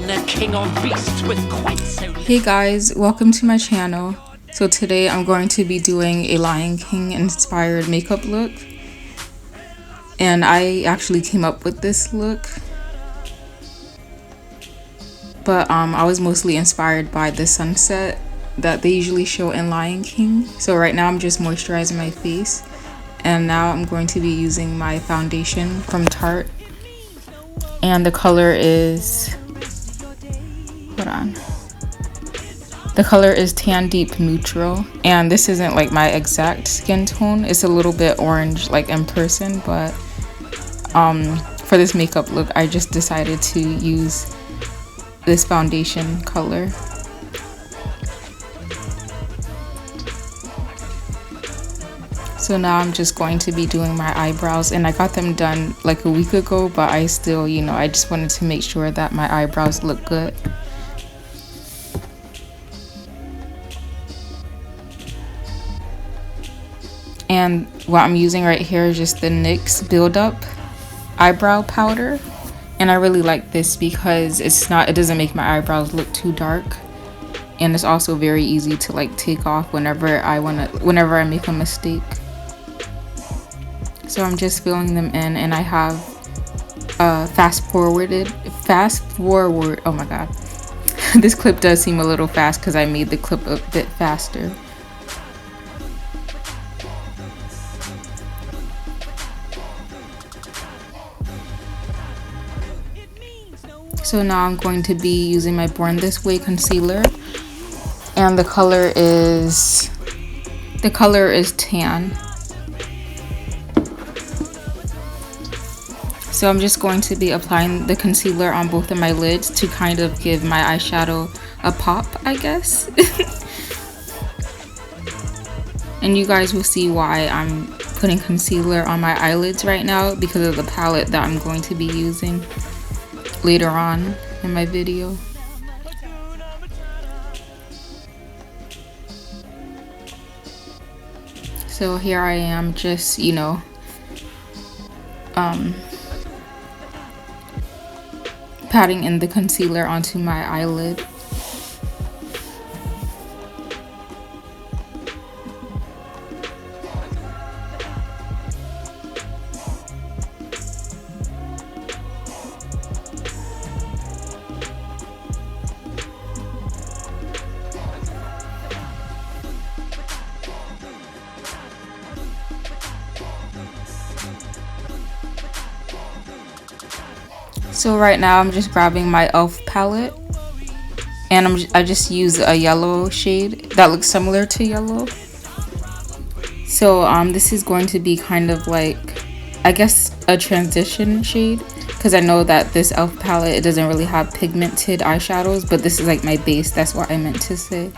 been a king on beasts with quite so. Hey guys, welcome to my channel. So today I'm going to be doing a Lion King inspired makeup look. And I actually came up with this look. But I was mostly inspired by the sunset that they usually show in Lion King. So right now I'm just moisturizing my face. And now I'm going to be using my foundation from Tarte. And the color is, the color is Tan Deep Neutral, and this isn't like my exact skin tone. It's a little bit orange like in person, but for this makeup look I just decided to use this foundation color. So now I'm just going to be doing my eyebrows, and I got them done like a week ago, but I still, I just wanted to make sure that my eyebrows look good. And what I'm using right here is just the NYX Build Up eyebrow powder, and I really like this because it doesn't make my eyebrows look too dark, and it's also very easy to like take off whenever I make a mistake. So I'm just filling them in, and I have fast forward. Oh my god. This clip does seem a little fast because I made the clip a bit faster. So now I'm going to be using my Born This Way concealer, and the color is tan. So I'm just going to be applying the concealer on both of my lids to kind of give my eyeshadow a pop, I guess. And you guys will see why I'm putting concealer on my eyelids right now, because of the palette that I'm going to be using later on in my video. So here I am just, patting in the concealer onto my eyelid. So right now I'm just grabbing my e.l.f. palette, and I just use a yellow shade that looks similar to yellow. So this is going to be kind of like, I guess, a transition shade, because I know that this e.l.f. palette, it doesn't really have pigmented eyeshadows, but this is like my base. That's what I meant to say.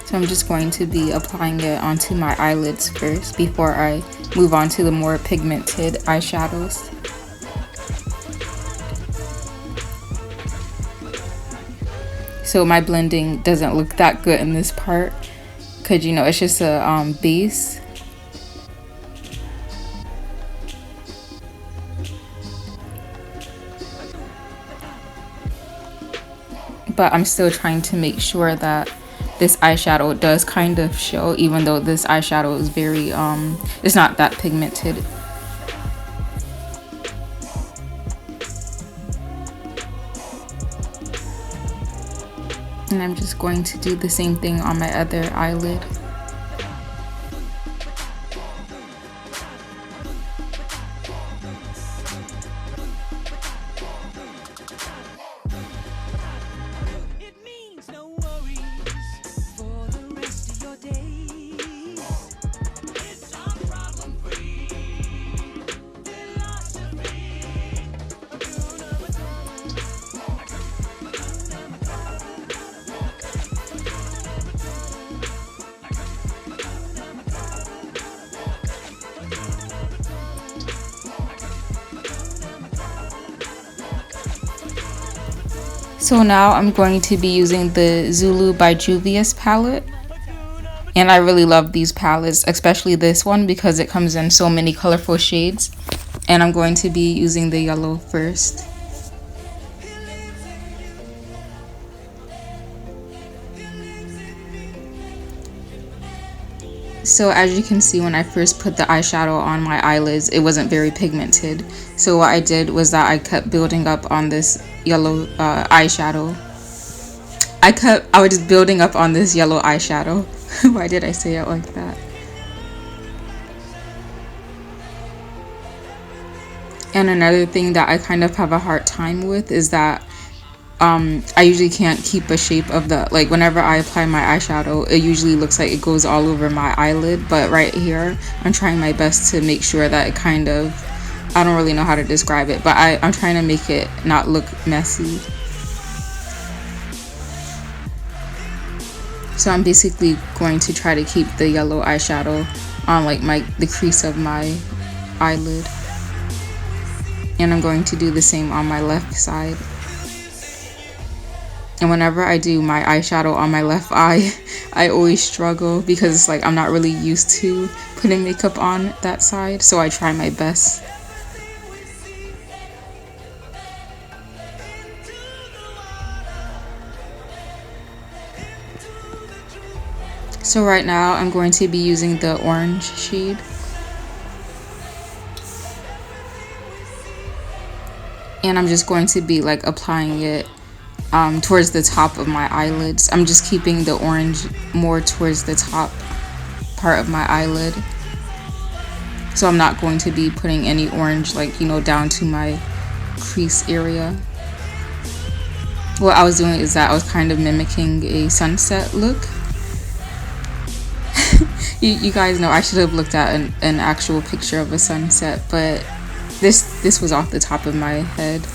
So I'm just going to be applying it onto my eyelids first before I move on to the more pigmented eyeshadows. So my blending doesn't look that good in this part, because it's just a base. But I'm still trying to make sure that this eyeshadow does kind of show, even though this eyeshadow is very it's not that pigmented. And I'm just going to do the same thing on my other eyelid. So now I'm going to be using the Zulu by Juvia's palette. And I really love these palettes, especially this one, because it comes in so many colorful shades. And I'm going to be using the yellow first. So as you can see, when I first put the eyeshadow on my eyelids, it wasn't very pigmented. So what I did was that I kept building up on this yellow eyeshadow. I was just building up on this yellow eyeshadow. Why did I say it like that? And another thing that I kind of have a hard time with is that I usually can't keep a shape of the, like whenever I apply my eyeshadow, it usually looks like it goes all over my eyelid, but right here, I'm trying my best to make sure that it kind of, I don't really know how to describe it, but I'm trying to make it not look messy. So I'm basically going to try to keep the yellow eyeshadow on like the crease of my eyelid. And I'm going to do the same on my left side. And whenever I do my eyeshadow on my left eye, I always struggle because it's like I'm not really used to putting makeup on that side, so I try my best. So right now I'm going to be using the orange shade. And I'm just going to be like applying it towards the top of my eyelids. I'm just keeping the orange more towards the top part of my eyelid. So I'm not going to be putting any orange like, you know, down to my crease area. What I was doing is that I was kind of mimicking a sunset look. You guys know I should have looked at an actual picture of a sunset, but this was off the top of my head,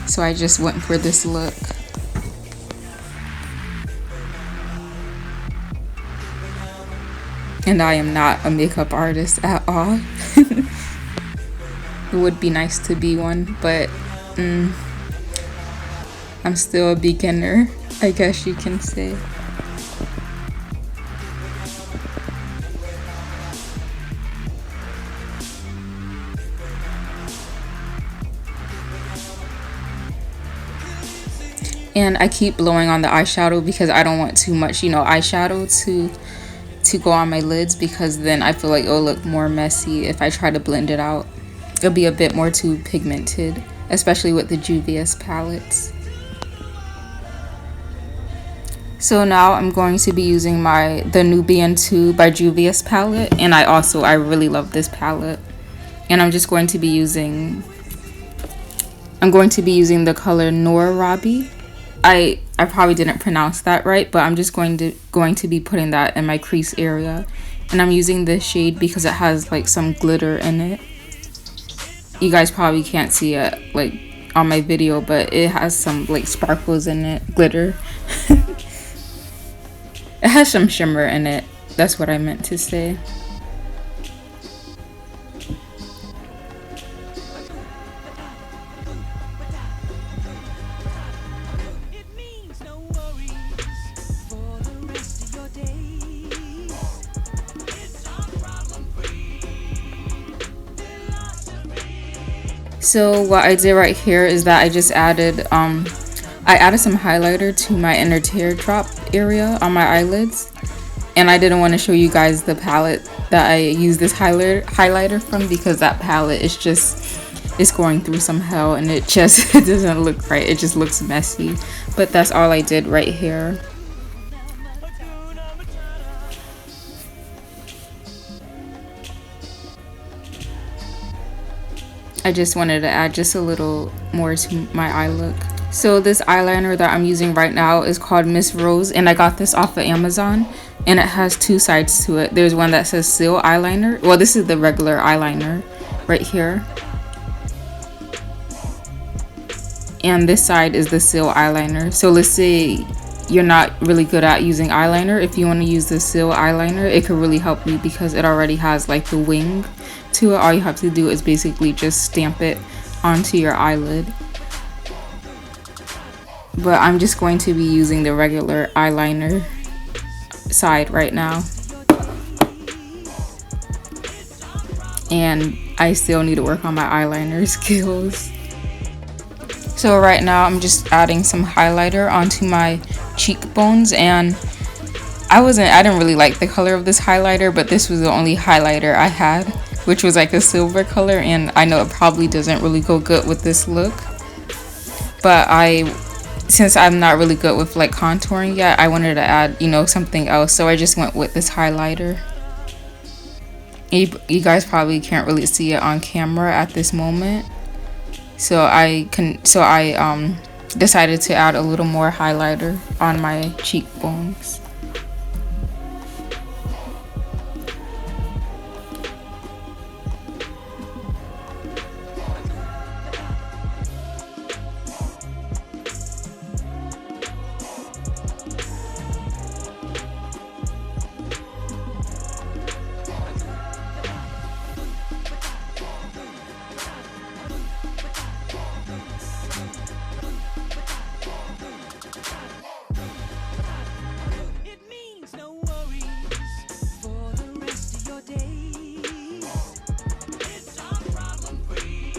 so I just went for this look. And I am not a makeup artist at all. It would be nice to be one, but I'm still a beginner, I guess you can say. And I keep blowing on the eyeshadow because I don't want too much, you know, eyeshadow to go on my lids, because then I feel like it'll look more messy if I try to blend it out. It'll be a bit more too pigmented, especially with the Juvia's palettes. So now I'm going to be using the Nubian 2 by Juvia's palette, and I really love this palette. And I'm just going to be using the color Noor Rabi. I probably didn't pronounce that right, but I'm just going to be putting that in my crease area. And I'm using this shade because it has like some glitter in it. You guys probably can't see it like on my video, but it has some like sparkles in it, glitter. It has some shimmer in it. That's what I meant to say. So what I did right here is that I just added some highlighter to my inner teardrop area on my eyelids, and I didn't want to show you guys the palette that I use this highlighter from, because that palette is it's going through some hell, and it doesn't look right. It just looks messy, but that's all I did right here. I just wanted to add just a little more to my eye look. So this eyeliner that I'm using right now is called Miss Rose, and I got this off of Amazon, and it has two sides to it. There's one that says Seal Eyeliner. Well, this is the regular eyeliner right here. And this side is the Seal Eyeliner. So let's say you're not really good at using eyeliner. If you want to use the Seal Eyeliner, it could really help you because it already has like the wing to it. All you have to do is basically just stamp it onto your eyelid. But I'm just going to be using the regular eyeliner side right now. And I still need to work on my eyeliner skills. So right now I'm just adding some highlighter onto my cheekbones, and I didn't really like the color of this highlighter, but this was the only highlighter I had, which was like a silver color, and I know it probably doesn't really go good with this look. But since I'm not really good with like contouring yet, I wanted to add, you know, something else, so I just went with this highlighter. You guys probably can't really see it on camera at this moment, so I decided to add a little more highlighter on my cheekbones. It means no worries for the rest of your days. It's a problem-free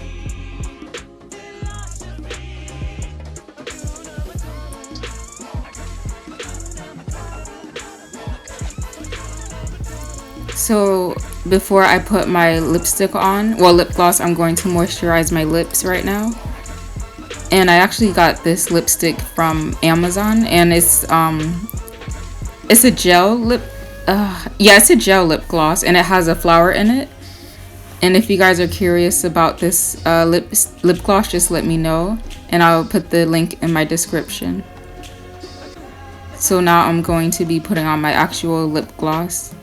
philosophy. So before I put my lipstick on, well, lip gloss, I'm going to moisturize my lips right now. And I actually got this lipstick from Amazon, and it's a gel lip, yeah, it's a gel lip gloss, and it has a flower in it. And if you guys are curious about this lip gloss, just let me know, and I'll put the link in my description. So now I'm going to be putting on my actual lip gloss.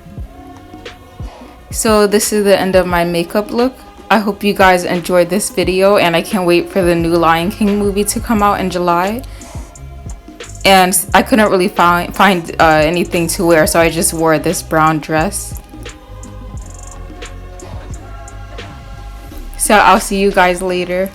So this is the end of my makeup look. I hope you guys enjoyed this video, and I can't wait for the new Lion King movie to come out in July. And I couldn't really find anything to wear, so I just wore this brown dress. So I'll see you guys later.